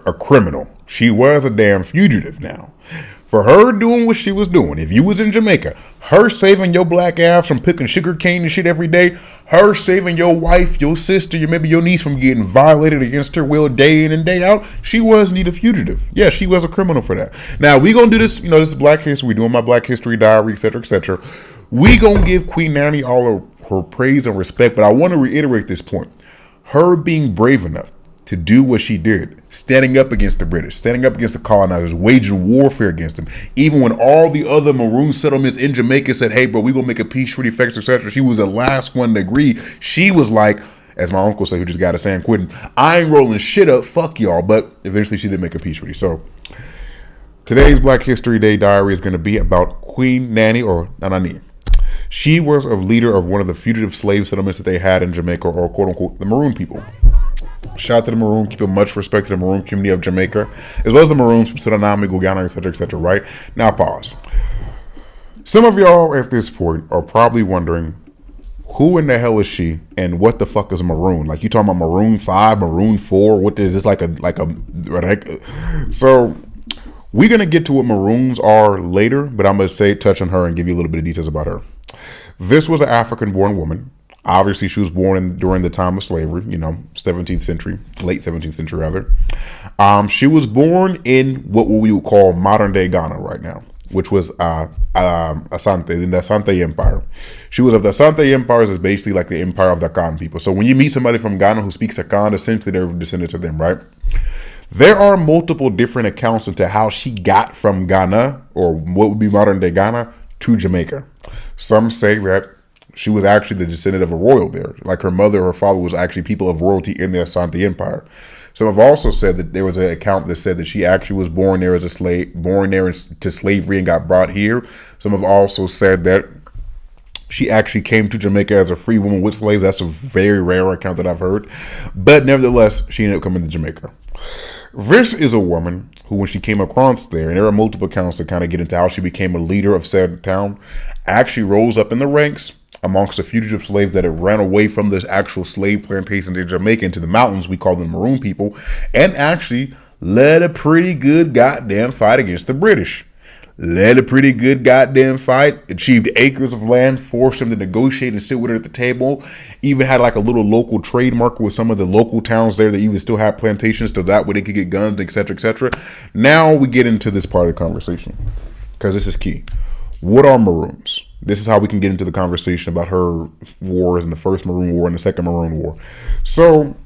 a criminal. She was a damn fugitive now. For her doing what she was doing, if you was in Jamaica, her saving your black ass from picking sugar cane and shit every day, her saving your wife, your sister, maybe your niece from getting violated against her will day in and day out, she was indeed a fugitive. Yeah, she was a criminal for that. Now, we gonna do this, this is Black History, we're doing my Black History diary, etc., etc. We gonna give Queen Nanny all of her praise and respect, but I want to reiterate this point. Her being brave enough to do what she did, standing up against the British, standing up against the colonizers, waging warfare against them, even when all the other maroon settlements in Jamaica said, hey, bro, we're going to make a peace treaty, etc., she was the last one to agree. She was like, as my uncle said, who just got a San Quentin, I ain't rolling shit up, fuck y'all. But eventually she did make a peace treaty. So today's Black History Day diary is going to be about Queen Nanny, or Nanani. She was a leader of one of the fugitive slave settlements that they had in Jamaica, or quote unquote, the Maroon people. Shout out to the Maroon, keeping much respect to the Maroon community of Jamaica, as well as the Maroons from Suriname, Guyana, etc., right? Now pause. Some of y'all at this point are probably wondering, who in the hell is she, and what the fuck is a Maroon? Like, you talking about Maroon 5, Maroon 4? What is this, like a so we're going to get to what Maroons are later, but I'm going to touch on her and give you a little bit of details about her. This was an African-born woman. Obviously, she was born during the time of slavery, 17th century, late 17th century, rather. She was born in what we would call modern-day Ghana right now, which was Asante, in the Asante Empire. She was of the Asante Empire, is basically like the empire of the Akan people. So when you meet somebody from Ghana who speaks Akan, essentially they're descendants of them, right? There are multiple different accounts into how she got from Ghana, or what would be modern-day Ghana, to Jamaica. Some say that she was actually the descendant of a royal there. Like her mother or her father was actually people of royalty in the Asante Empire. Some have also said that there was an account that said that she actually was born there as a slave, born there to slavery and got brought here. Some have also said that she actually came to Jamaica as a free woman with slaves. That's a very rare account that I've heard. But nevertheless, she ended up coming to Jamaica. This is a woman who, when she came across there, and there are multiple accounts that kind of get into how she became a leader of said town, actually rose up in the ranks amongst the fugitive slaves that had ran away from the actual slave plantations in Jamaica into the mountains. We call them Maroon people, and actually led a pretty good goddamn fight against the British. Led a pretty good goddamn fight, achieved acres of land, forced them to negotiate and sit with her at the table, even had like a little local trade market with some of the local towns there that even still have plantations, so that way they could get guns, etc., etc. Now we get into this part of the conversation, because this is key. What are Maroons? This is how we can get into the conversation about her wars and the first Maroon War and the second Maroon War. So,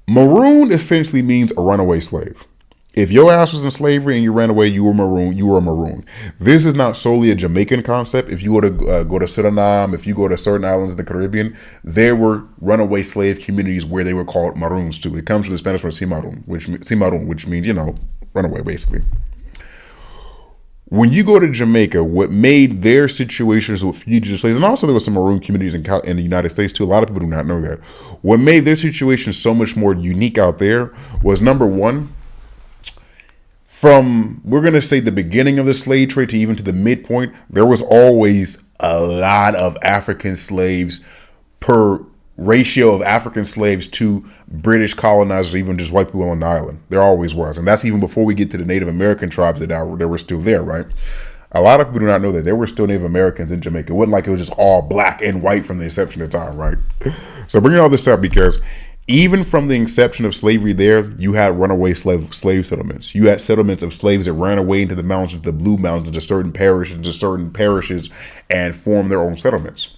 Maroon essentially means a runaway slave. If your ass was in slavery and you ran away, you were Maroon. You were a Maroon. This is not solely a Jamaican concept. If you go to Suriname, if you go to certain islands in the Caribbean, there were runaway slave communities where they were called Maroons too. It comes from the Spanish word cimarron, which means runaway basically. When you go to Jamaica, what made their situations with fugitive slaves, and also there were some Maroon communities in the United States too. A lot of people do not know that. What made their situation so much more unique out there was, number one, from, we're going to say, the beginning of the slave trade to even to the midpoint, there was always a lot of African slaves per ratio of African slaves to British colonizers, even just white people on the island. There always was. And that's even before we get to the Native American tribes that were still there, right? A lot of people do not know that there were still Native Americans in Jamaica. It wasn't like it was just all black and white from the inception of time, right? So bringing all this up because even from the inception of slavery there, you had runaway slave settlements. You had settlements of slaves that ran away into the mountains, the Blue Mountains, to certain parishes, and formed their own settlements.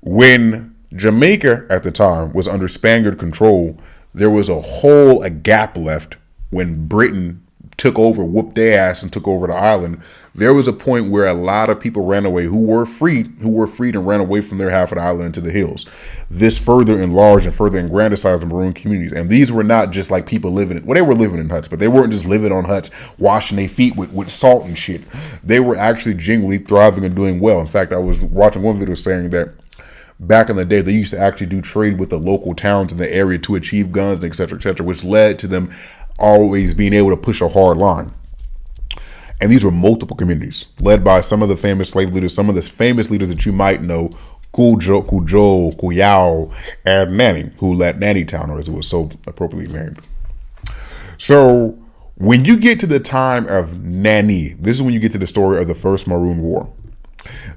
When Jamaica at the time was under Spaniard control, there was a gap left when Britain took over, whooped their ass and took over the island. There was a point where a lot of people ran away who were freed and ran away from their half of the island into the hills. This further enlarged and further aggrandized the Maroon communities. And these were not just like people they were living in huts, but they weren't just living on huts, washing their feet with salt and shit. They were actually genuinely thriving and doing well. In fact, I was watching one video saying that back in the day, they used to actually do trade with the local towns in the area to achieve guns, et cetera, which led to them always being able to push a hard line. And these were multiple communities led by some of the famous slave leaders, some of the famous leaders that you might know. Kuyao, and Nanny, who led Nanny Town, or as it was so appropriately named. So when you get to the time of Nanny, this is when you get to the story of the first Maroon War.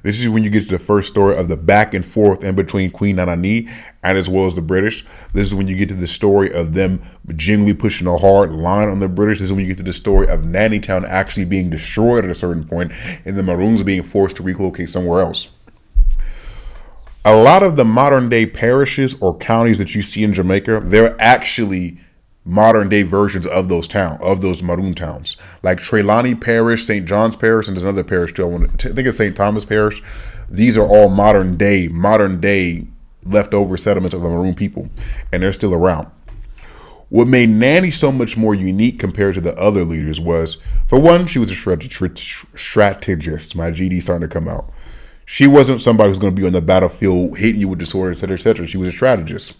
This is when you get to the first story of the back and forth in between Queen Nanani and as well as the British. This is when you get to the story of them genuinely pushing a hard line on the British. This is when you get to the story of Nanny Town actually being destroyed at a certain point and the Maroons being forced to relocate somewhere else. A lot of the modern day parishes or counties that you see in Jamaica, they're actually modern day versions of those Maroon towns, like Trelawney Parish, St. John's Parish, and there's another parish too. I think it's St. Thomas Parish. These are all modern day leftover settlements of the Maroon people, and they're still around. What made Nanny so much more unique compared to the other leaders was, for one, she was a strategist. My GD starting to come out. She wasn't somebody who's going to be on the battlefield hitting you with the sword, etc., etc. She was a strategist.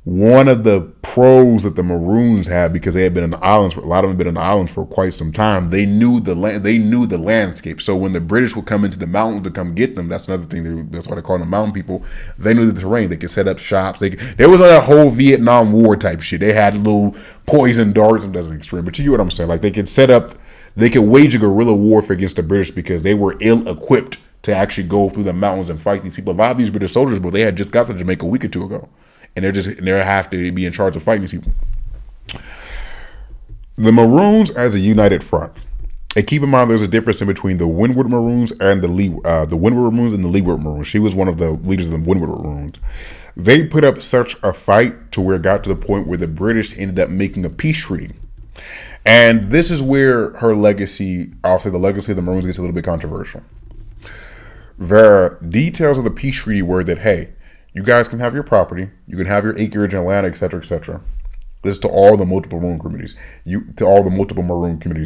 One of the pros that the Maroons had, because they had been in the islands, a lot of them had been in the islands for quite some time. They knew the land. They knew the landscape. So when the British would come into the mountains to come get them, that's another thing. That's why they call them mountain people. They knew the terrain. They could set up shops. There was a whole Vietnam War type shit. They had little poison darts. That's extreme, but you get what I'm saying. Like they could set up. They could wage a guerrilla warfare against the British because they were ill-equipped to actually go through the mountains and fight these people. A lot of these British soldiers, but they had just got to Jamaica a week or two ago. And they have to be in charge of fighting these people. The Maroons as a united front. And keep in mind, there's a difference in between the Windward Maroons and the Windward Maroons and the Leeward Maroons. She was one of the leaders of the Windward Maroons. They put up such a fight to where it got to the point where the British ended up making a peace treaty. And this is where her legacy, I'll say the legacy of the Maroons, gets a little bit controversial. The details of the peace treaty were that, hey, you guys can have your property, you can have your acreage and land, etc., etc. This is to all the multiple Maroon communities.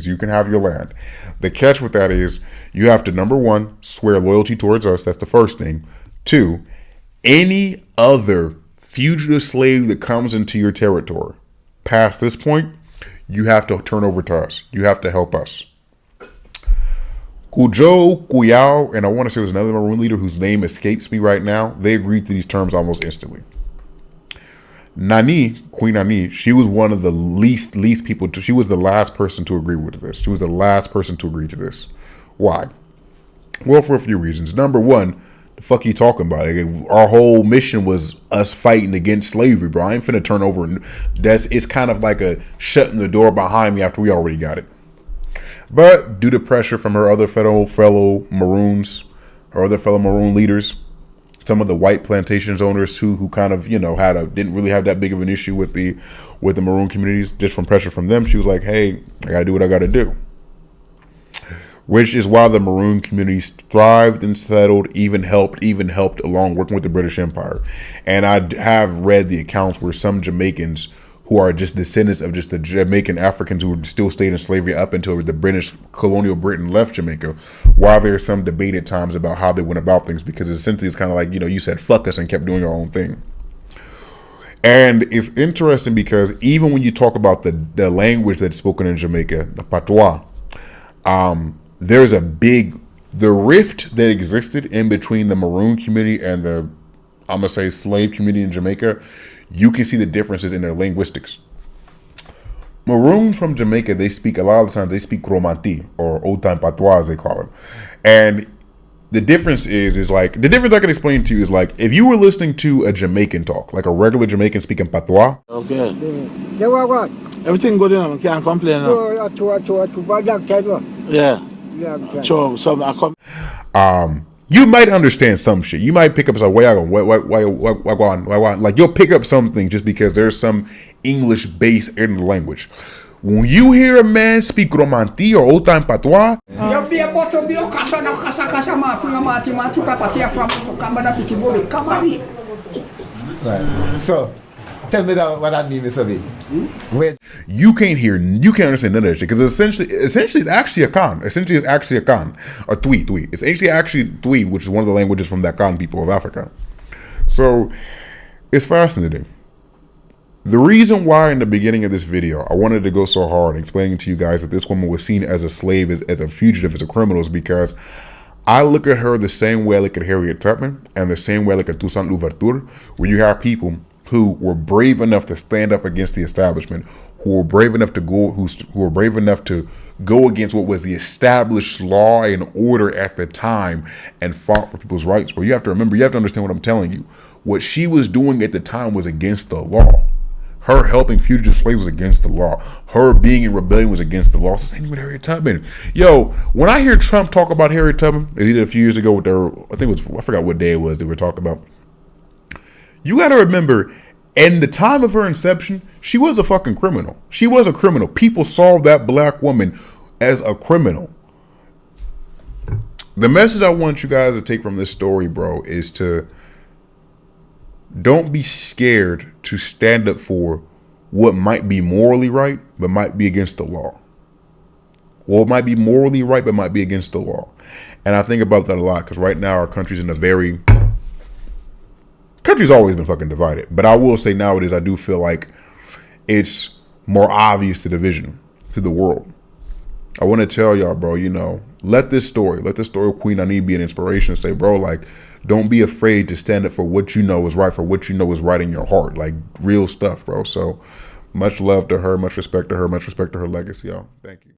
You can have your land. The catch with that is you have to, number one, swear loyalty towards us. That's the first thing. Two, any other fugitive slave that comes into your territory past this point, you have to turn over to us. You have to help us. Kuyao, and I want to say there's another Maroon leader whose name escapes me right now. They agreed to these terms almost instantly. Nani, Queen Nani, she was one of the least people. She was the last person to agree with this. She was the last person to agree to this. Why? Well, for a few reasons. Number one, the fuck you talking about? Our whole mission was us fighting against slavery, bro. I ain't finna turn over. It's kind of like a shutting the door behind me after we already got it. But due to pressure from her other fellow Maroons, her other fellow Maroon leaders, some of the white plantations owners too, who kind of didn't really have that big of an issue with the Maroon communities, just from pressure from them, she was like, "Hey, I got to do what I got to do." Which is why the Maroon communities thrived and settled, even helped along working with the British Empire. And I have read the accounts where some Jamaicans who are just descendants of just the Jamaican Africans who still stayed in slavery up until the British colonial Britain left Jamaica, while there's some debate at times about how they went about things, because essentially it's kind of like, you said fuck us and kept doing your own thing. And it's interesting because even when you talk about the language that's spoken in Jamaica, the patois, there's the rift that existed in between the Maroon community and the, I'm going to say, slave community in Jamaica. You can see the differences in their linguistics. Maroons from Jamaica, a lot of the times they speak Romanti, or old time patois as they call it. And the difference is like, the difference I can explain to you is like, if you were listening to a Jamaican talk, like a regular Jamaican speaking patois. Okay. Everything good enough, can't complain now. Yeah. You might understand some shit. You might pick up some like you'll pick up something just because there's some English base in the language. When you hear a man speak Romanti or old time patois, right. So tell me what that means, Mr. B. You can't understand none of that shit, because essentially it's actually a Khan. Essentially it's actually a Khan, or Twi. It's actually Twi, which is one of the languages from the Khan people of Africa. So it's fascinating. The reason why in the beginning of this video I wanted to go so hard explaining to you guys that this woman was seen as a slave, as a fugitive, as a criminal, is because I look at her the same way I look at Harriet Tubman and the same way I look at Toussaint Louverture, where you have people who were brave enough to stand up against the establishment, who were brave enough to go against what was the established law and order at the time and fought for people's rights. But you have to remember, you have to understand what I'm telling you. What she was doing at the time was against the law. Her helping fugitive slaves was against the law. Her being in rebellion was against the law. It's the same with Harriet Tubman. Yo, when I hear Trump talk about Harriet Tubman, he did a few years ago with their, I think it was, I forgot what day it was that we were talking about. You got to remember, in the time of her inception, she was a fucking criminal. She was a criminal. People saw that black woman as a criminal. The message I want you guys to take from this story, bro, is to don't be scared to stand up for what might be morally right, but might be against the law. What might be morally right, but might be against the law. And I think about that a lot because right now our country's country's always been fucking divided. But I will say nowadays, I do feel like it's more obvious the division to the world. I want to tell y'all, bro, let this story of Queen Ani be an inspiration to say, bro, like, don't be afraid to stand up for what you know is right, for what you know is right in your heart. Like, real stuff, bro. So much love to her, much respect to her legacy, y'all. Thank you.